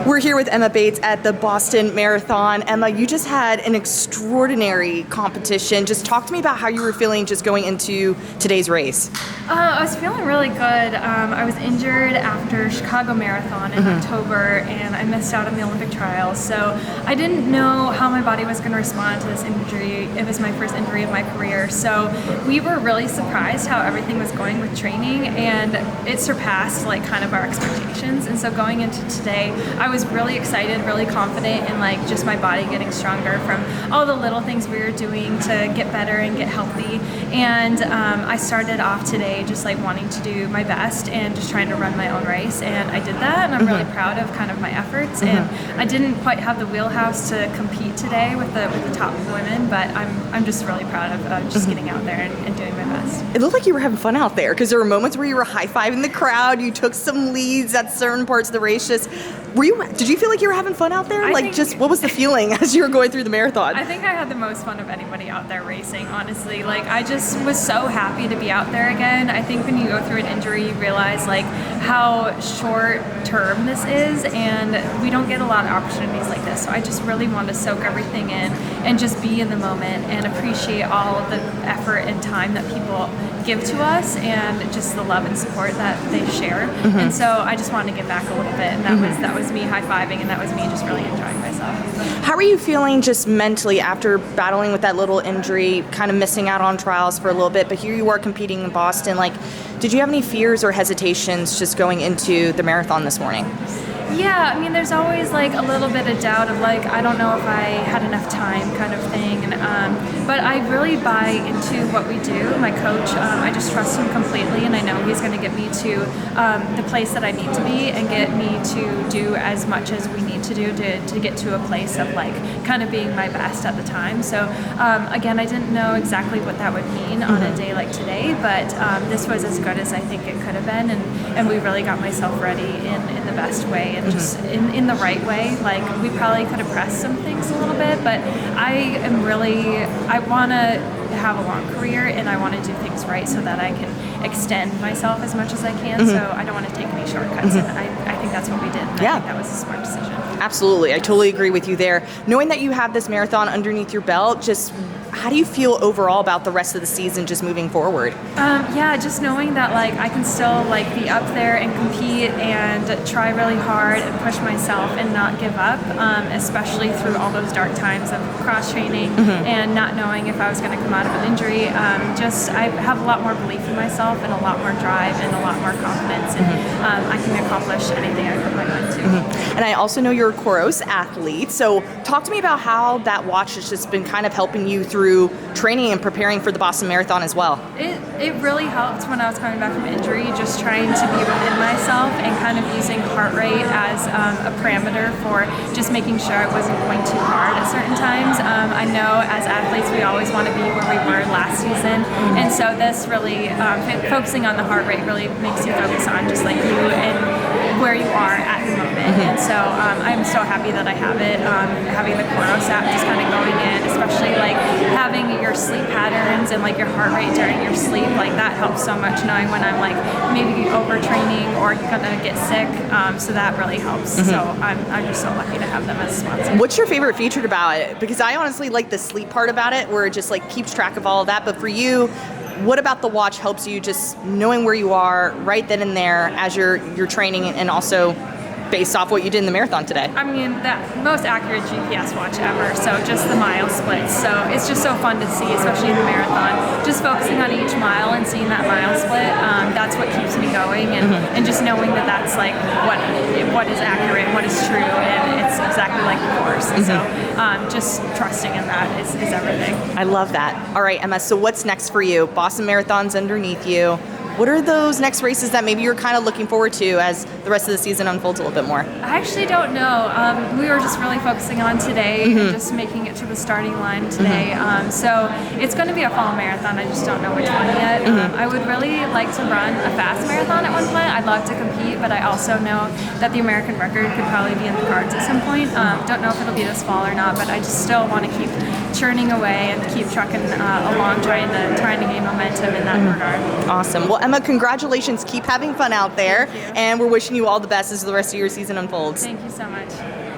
We're here with Emma Bates at the Boston Marathon. Emma, you just had an extraordinary competition. Just talk to me about how you were feeling just going into today's race. I was feeling really good. I was injured after Chicago Marathon in October, and I missed out on the Olympic trials. So I didn't know how my body was going to respond to this injury. It was my first injury of my career. So we were really surprised how everything was going with training, and it surpassed like kind of our expectations. And so going into today, I was really excited, really confident in like just my body getting stronger from all the little things we were doing to get better and get healthy. And I started off today just like wanting to do my best and just trying to run my own race, and I did that, and I'm really proud of kind of my efforts. And I didn't quite have the wheelhouse to compete today with the top women, but I'm just really proud of just getting out there and doing my best. It looked like you were having fun out there because there were moments where you were high-fiving the crowd, you took some leads at certain parts of the race. Just did you feel like you were having fun out there? What was the feeling as you were going through the marathon? I think I had the most fun of anybody out there racing, honestly. Like, I just was so happy to be out there again. I think when you go through an injury, you realize like how short term this is, and we don't get a lot of opportunities like this. So I just really want to soak everything in and just be in the moment and appreciate all of the effort and time that people give to us, and just the love and support that they share. And so I just wanted to give back a little bit, and that was me high-fiving, and that was me just really enjoying myself. How are you feeling just mentally after battling with that little injury, kind of missing out on trials for a little bit, but here you are competing in Boston? Like, did you have any fears or hesitations just going into the marathon this morning? Yeah, I mean, there's always like a little bit of doubt of like, I don't know if I had enough time kind of thing. But I really buy into what we do. My coach, I just trust him completely, and I know he's going to get me to the place that I need to be and get me to do as much as we need to do to get to a place of like kind of being my best at the time. So again, I didn't know exactly what that would mean on a day like today, but this was as good as I think it could have been, and we really got myself ready in the best way. And just in the right way. Like, we probably could have pressed some things a little bit, but I want to have a long career, and I want to do things right so that I can extend myself as much as I can. So I don't want to take any shortcuts, and I think that's what we did. And I think that was a smart decision. Absolutely. I totally agree with you there. Knowing that you have this marathon underneath your belt, just how do you feel overall about the rest of the season just moving forward? Just knowing that like I can still like be up there and compete and try really hard and push myself and not give up, especially through all those dark times of cross training and not knowing if I was going to come out of an injury. I have a lot more belief in myself and a lot more drive and a lot more confidence, and I can accomplish anything I put my mind to. And I also know you're a Coros Athlete, so talk to me about how that watch has just been kind of helping you through training and preparing for the Boston Marathon as well. It really helped when I was coming back from injury, just trying to be within myself and kind of using heart rate as a parameter for just making sure I wasn't going too hard at certain times. I know as athletes we always want to be where we were last season, and so this really, focusing on the heart rate really makes you focus on just like you and where you are at the moment. And so I'm so happy that I have it, having the Coros app just kind of going in, especially like having your sleep patterns and like your heart rate during your sleep, like that helps so much, knowing when I'm like maybe overtraining or gonna get sick, so that really helps. So I'm just so lucky to have them as a sponsor. What's your favorite feature about it? Because I honestly like the sleep part about it, where it just like keeps track of all of that, but for you, what about the watch helps you just knowing where you are right then and there as you're training, and also based off what you did in the marathon today? I mean, the most accurate GPS watch ever, so just the mile splits. So it's just so fun to see, especially in the marathon, just focusing on each mile and seeing that mile split. That's what keeps me going, and just knowing that that's like what is accurate, what is true, and it's exactly like the course. And so just trusting in that is everything. I love that. All right, Emma, so what's next for you? Boston Marathon's underneath you. What are those next races that maybe you're kind of looking forward to as the rest of the season unfolds a little bit more? I actually don't know. We were just really focusing on today and just making it to the starting line today. So it's going to be a fall marathon. I just don't know which one yet. I would really like to run a fast marathon at one point. I'd love to compete, but I also know that the American record could probably be in the cards at some point. Don't know if it'll be this fall or not, but I just still want to keep churning away and keep trucking along, trying to gain momentum in that regard. Awesome. Well, Emma, congratulations. Keep having fun out there. Thank you. And we're wishing you all the best as the rest of your season unfolds. Thank you so much.